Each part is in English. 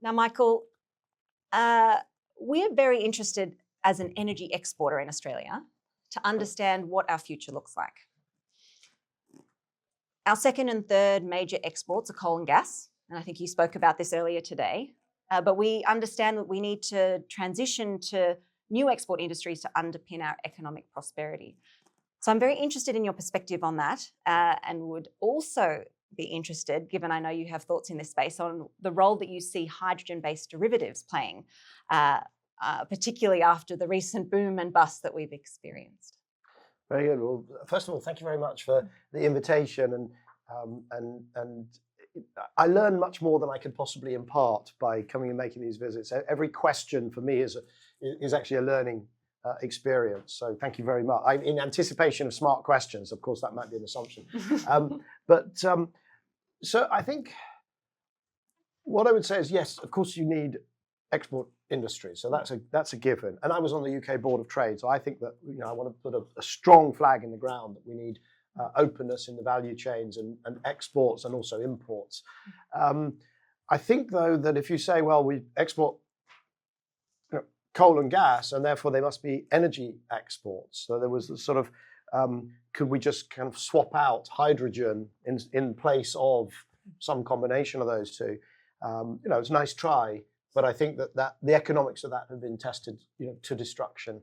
Now, Michael, we're very interested as an energy exporter in Australia to understand what our future looks like. Our second and third major exports are coal and gas, and I think you spoke about this earlier today, but we understand that we need to transition to new export industries to underpin our economic prosperity. So I'm very interested in your perspective on that, and would also be interested, given I know you have thoughts in this space, on the role that you see hydrogen-based derivatives playing, particularly after the recent boom and bust that we've experienced. Very good. Well, first of all, thank you very much for the invitation, and I learn much more than I could possibly impart by coming and making these visits. Every question for me is actually a learning experience. So thank you very much. I'm in anticipation of smart questions. Of course, that might be an assumption. So I think what I would say is, yes, of course you need export industry. So that's a given. And I was on the UK Board of Trade. So I think that, I want to put a strong flag in the ground that we need openness in the value chains and exports and also imports. I think, though, that if you say, well, we export coal and gas, and therefore they must be energy exports. So there was a sort of, could we just kind of swap out hydrogen in place of some combination of those two? It's a nice try, but I think that the economics of that have been tested, to destruction,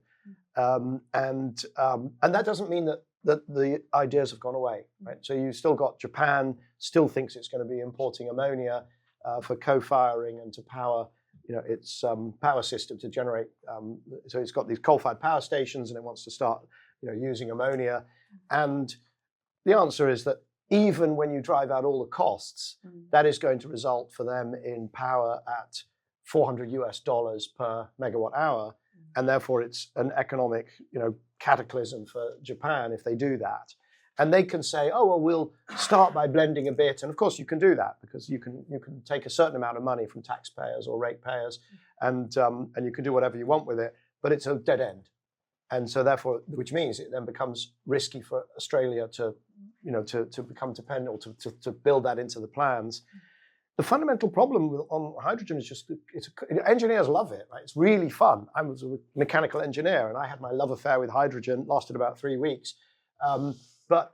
and that doesn't mean that the ideas have gone away, right? So you've still got Japan still thinks it's going to be importing ammonia for co-firing and to power, its power system to generate. So it's got these coal-fired power stations, and it wants to start, using ammonia. And the answer is that even when you drive out all the costs, that is going to result for them in power at $400 per megawatt hour, and therefore it's an economic, cataclysm for Japan if they do that. And they can say, oh, well, we'll start by blending a bit. And of course you can do that because you can take a certain amount of money from taxpayers or ratepayers, and you can do whatever you want with it, but it's a dead end. And so therefore, which means it then becomes risky for Australia to become dependent or to build that into the plans. The fundamental problem on hydrogen is just, engineers love it, right? It's really fun. I was a mechanical engineer and I had my love affair with hydrogen, lasted about 3 weeks. But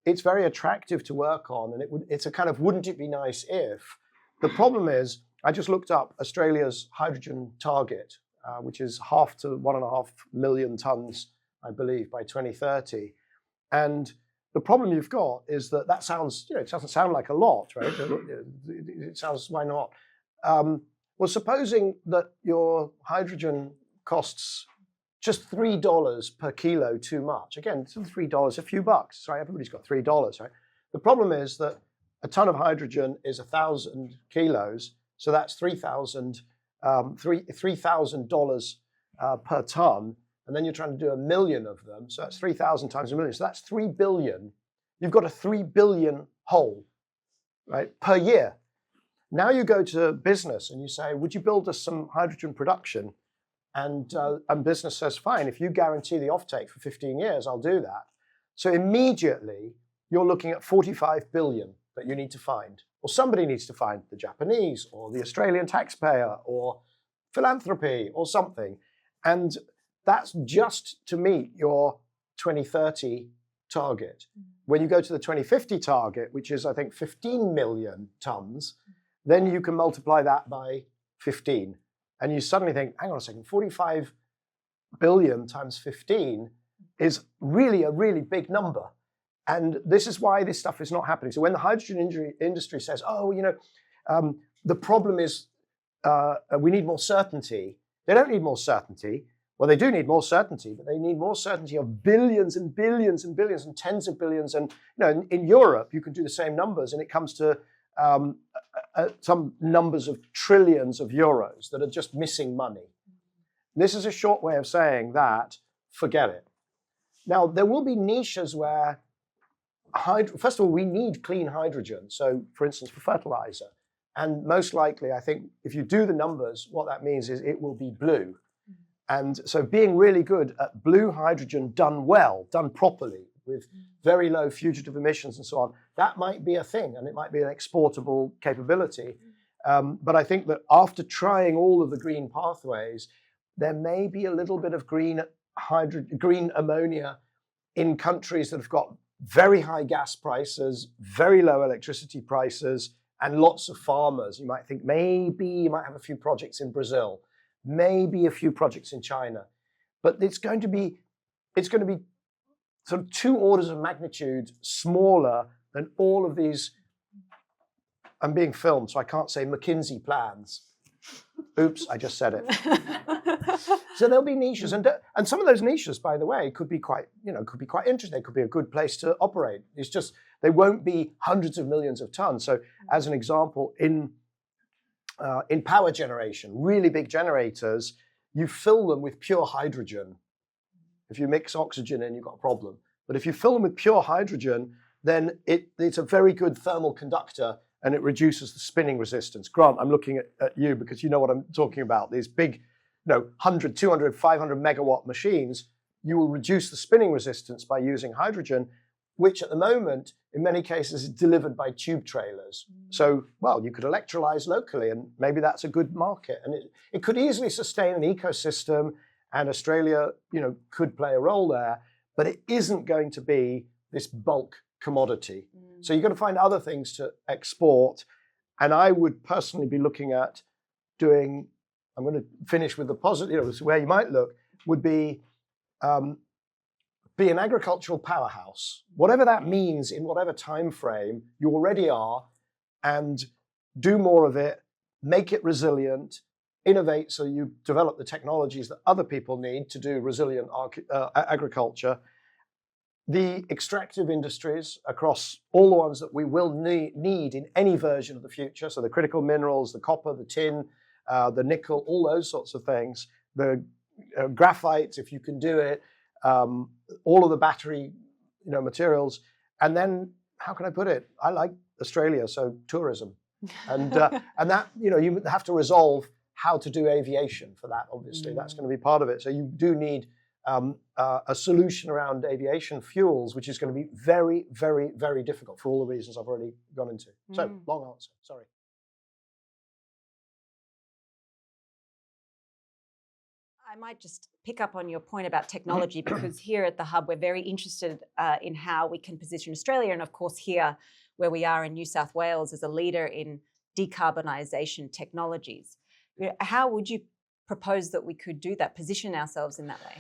it's very attractive to work on, and it's a kind of, wouldn't it be nice if? The problem is, I just looked up Australia's hydrogen target, which is 0.5 to 1.5 million tons, I believe, by 2030. And the problem you've got is that sounds, it doesn't sound like a lot, right? It sounds, why not? Well, supposing that your hydrogen costs just $3 per kilo too much. Again, $3, a few bucks, right? Everybody's got $3, right? The problem is that a ton of hydrogen is 1,000 kilos, so that's $3,000 per ton. And then you're trying to do 1 million of them, so that's 3,000 times 1 million. So that's 3 billion. You've got a 3 billion hole, right, per year. Now you go to business and you say, would you build us some hydrogen production? And business says, fine, if you guarantee the offtake for 15 years, I'll do that. So immediately you're looking at 45 billion that you need to find, or somebody needs to find, the Japanese or the Australian taxpayer or philanthropy or something. And that's just to meet your 2030 target. When you go to the 2050 target, which is, I think, 15 million tons, then you can multiply that by 15. And you suddenly think, hang on a second, 45 billion times 15 is really a really big number. And this is why this stuff is not happening. So when the hydrogen industry says, oh, the problem is we need more certainty, they don't need more certainty. Well, they do need more certainty, but they need more certainty of billions and billions and billions and tens of billions. And in Europe, you can do the same numbers, and it comes to some numbers of trillions of euros that are just missing money. This is a short way of saying that, forget it. Now, there will be niches where, first of all, we need clean hydrogen. So, for instance, for fertilizer. And most likely, I think, if you do the numbers, what that means is it will be blue. And so being really good at blue hydrogen done well, done properly, with very low fugitive emissions and so on, that might be a thing, and it might be an exportable capability. But I think that after trying all of the green pathways, there may be a little bit of green ammonia in countries that have got very high gas prices, very low electricity prices, and lots of farmers. You might think maybe you might have a few projects in Brazil, maybe a few projects in China, but it's going to be sort of 2 orders of magnitude smaller than all of these. I'm being filmed, so I can't say McKinsey plans. Oops, I just said it. So there'll be niches, and some of those niches, by the way, could be quite interesting. They could be a good place to operate. It's just they won't be hundreds of millions of tons. So, as an example, in power generation, really big generators, you fill them with pure hydrogen. If you mix oxygen in, you've got a problem. But if you fill them with pure hydrogen, then it's a very good thermal conductor, and it reduces the spinning resistance. Grant, I'm looking at you because you know what I'm talking about. These big, 100, 200, 500 megawatt machines, you will reduce the spinning resistance by using hydrogen, which at the moment, in many cases, is delivered by tube trailers. So, well, you could electrolyze locally, and maybe that's a good market. And it could easily sustain an ecosystem, and Australia, could play a role there, but it isn't going to be this bulk commodity. So you've got to find other things to export. And I would personally be looking at doing, I'm going to finish with the positive, where you might look, would be an agricultural powerhouse. Whatever that means in whatever time frame you already are, and do more of it, make it resilient, innovate so you develop the technologies that other people need to do resilient agriculture. The extractive industries across all the ones that we will need in any version of the future, so the critical minerals, the copper, the tin, the nickel, all those sorts of things, the graphite, if you can do it, all of the battery materials. And then, how can I put it? I like Australia, so tourism. And that, you have to resolve how to do aviation for that, obviously. That's going to be part of it. So you do need a solution around aviation fuels, which is going to be very, very, very difficult for all the reasons I've already gone into. So, long answer, sorry. I might just pick up on your point about technology, because here at the Hub, we're very interested in how we can position Australia. And of course, here where we are in New South Wales as a leader in decarbonisation technologies. How would you propose that we could do that, position ourselves in that way?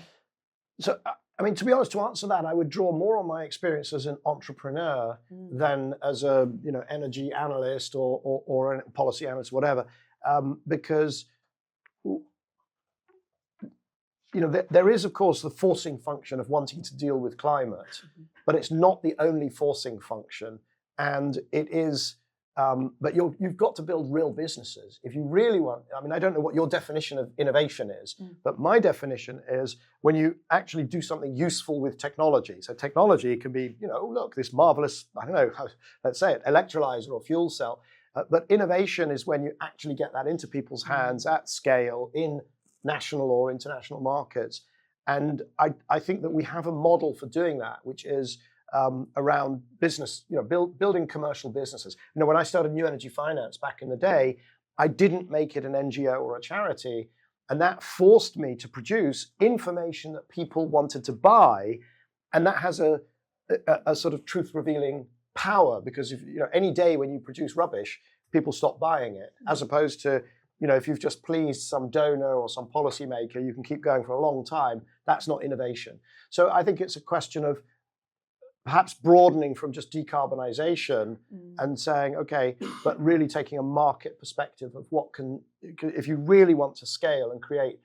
So, I mean, to be honest, to answer that, I would draw more on my experience as an entrepreneur than as a energy analyst or a policy analyst, whatever, because there is, of course, the forcing function of wanting to deal with climate, but it's not the only forcing function, and it is. But you've got to build real businesses. If you really want, I mean, I don't know what your definition of innovation is, but my definition is when you actually do something useful with technology. So technology can be, look, this marvelous, I don't know, let's say it, electrolyzer or fuel cell. But innovation is when you actually get that into people's hands at scale in national or international markets. And I think that we have a model for doing that, which is around business, building commercial businesses. When I started New Energy Finance back in the day, I didn't make it an NGO or a charity, and that forced me to produce information that people wanted to buy, and that has a sort of truth-revealing power, because if any day when you produce rubbish, people stop buying it, as opposed to if you've just pleased some donor or some policymaker, you can keep going for a long time. That's not innovation. So I think it's a question of perhaps broadening from just decarbonisation and saying, okay, but really taking a market perspective of what can, if you really want to scale and create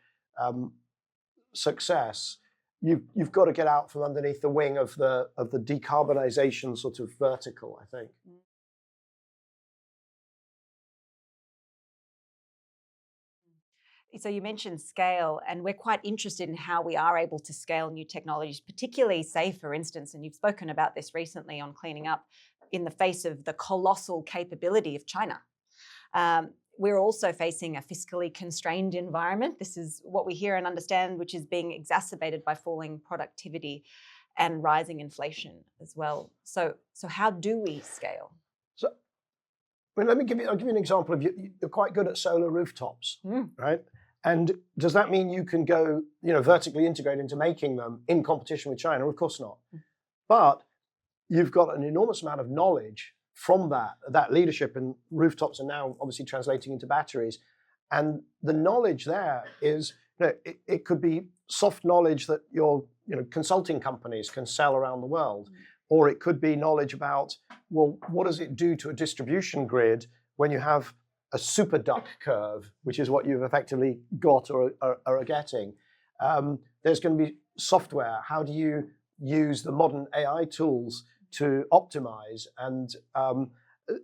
success, you've got to get out from underneath the wing of the decarbonisation sort of vertical, I think. So you mentioned scale, and we're quite interested in how we are able to scale new technologies, particularly, say, for instance, and you've spoken about this recently on Cleaning Up, in the face of the colossal capability of China. We're also facing a fiscally constrained environment. This is what we hear and understand, which is being exacerbated by falling productivity and rising inflation as well. So how do we scale? Well, I'll give you an example of you're quite good at solar rooftops, right? And does that mean you can go, vertically integrate into making them in competition with China? Of course not. But you've got an enormous amount of knowledge from that leadership, and rooftops are now obviously translating into batteries. And the knowledge there is, it could be soft knowledge that your consulting companies can sell around the world. Or it could be knowledge about, well, what does it do to a distribution grid when you have a super duct curve, which is what you've effectively got or are getting. There's going to be software. How do you use the modern AI tools to optimize? And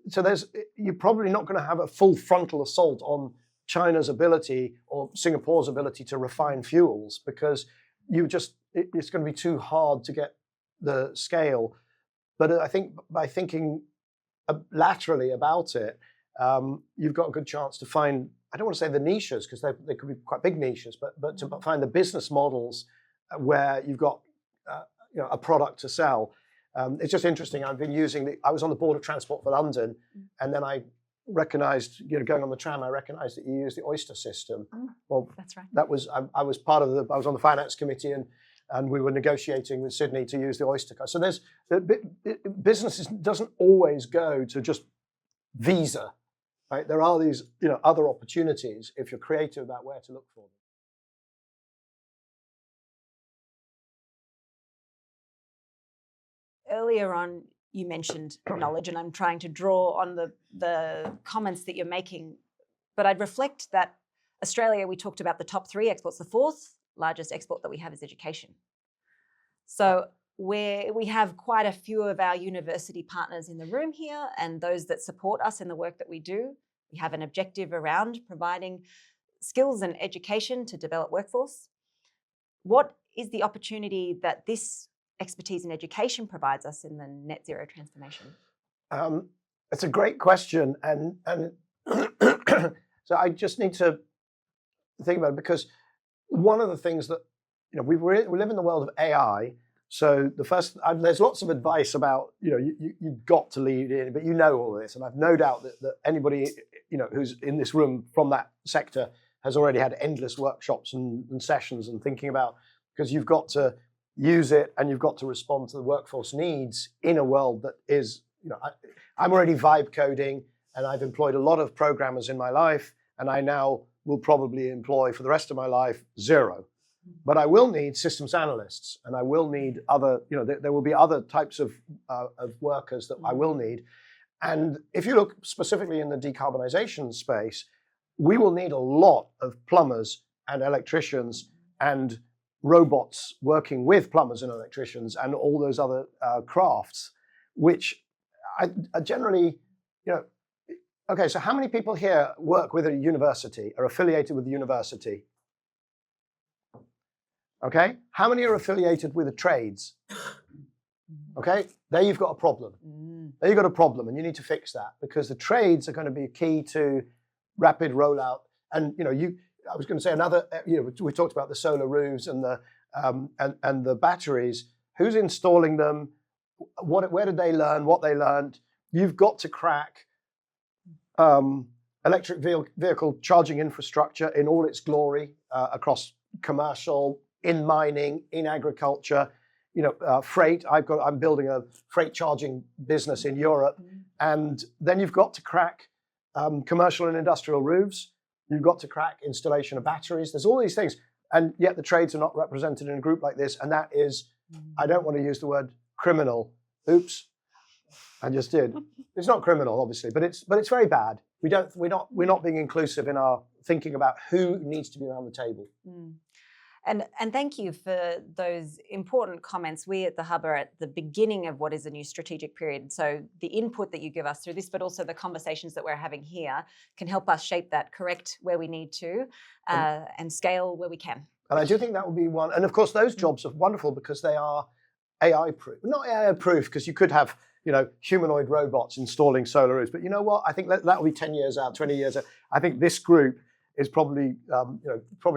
so you're probably not going to have a full frontal assault on China's ability or Singapore's ability to refine fuels, because it's going to be too hard to get the scale. But I think by thinking laterally about it, you've got a good chance to find, I don't want to say the niches, because they could be quite big niches, but to find the business models where you've got a product to sell. It's just interesting. I've been I was on the board of Transport for London, and then I recognized, going on the tram, I recognized that you use the Oyster system. Well, that's right. That was, I was I was on the finance committee, and we were negotiating with Sydney to use the Oyster card. So business doesn't always go to just Visa, right? There are these, other opportunities if you're creative about where to look for them. Earlier on, you mentioned knowledge, and I'm trying to draw on the comments that you're making. But I'd reflect that Australia, we talked about the top 3 exports. The 4th largest export that we have is education. So we have quite a few of our university partners in the room here, and those that support us in the work that we do. We have an objective around providing skills and education to develop workforce. What is the opportunity that this expertise in education provides us in the net zero transformation? It's a great question, and so I just need to think about it, because one of the things that we live in the world of AI. So there's lots of advice about you've got to lead in, but all of this, and I've no doubt that anybody who's in this room from that sector has already had endless workshops and sessions and thinking about, because you've got to use it and you've got to respond to the workforce needs in a world that is, I'm already vibe coding, and I've employed a lot of programmers in my life, and I now will probably employ for the rest of my life 0. But I will need systems analysts, and I will need other, there will be other types of workers that I will need. And if you look specifically in the decarbonisation space, we will need a lot of plumbers and electricians and robots working with plumbers and electricians and all those other crafts, which I generally, okay, so how many people here work with a university, are affiliated with the university? Okay, how many are affiliated with the trades? Okay, there you've got a problem. There you've got a problem, and you need to fix that, because the trades are going to be key to rapid rollout. And I was going to say another. We talked about the solar roofs and the batteries. Who's installing them? Where did they learn? What they learned? You've got to crack electric vehicle charging infrastructure in all its glory across commercial, in mining, in agriculture, freight. I'm building a freight charging business in Europe, and then you've got to crack commercial and industrial roofs. You've got to crack installation of batteries. There's all these things, and yet the trades are not represented in a group like this. And that is, I don't want to use the word criminal. Oops, I just did. It's not criminal, obviously, but it's very bad. We're not being inclusive in our thinking about who needs to be around the table. And thank you for those important comments. We at the Hub are at the beginning of what is a new strategic period. So the input that you give us through this, but also the conversations that we're having here, can help us shape that, correct where we need to, and scale where we can. And I do think that would be one. And of course, those jobs are wonderful because they are AI proof. Not AI proof, because you could have humanoid robots installing solar roofs. But you know what? I think that will be 10 years out, 20 years out. I think this group is probably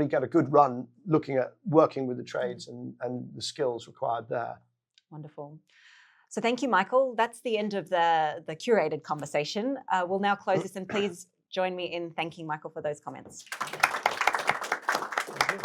get a good run looking at working with the trades and the skills required there. Wonderful. So thank you, Michael. That's the end of the curated conversation. We'll now close this, and please join me in thanking Michael for those comments. Thank you.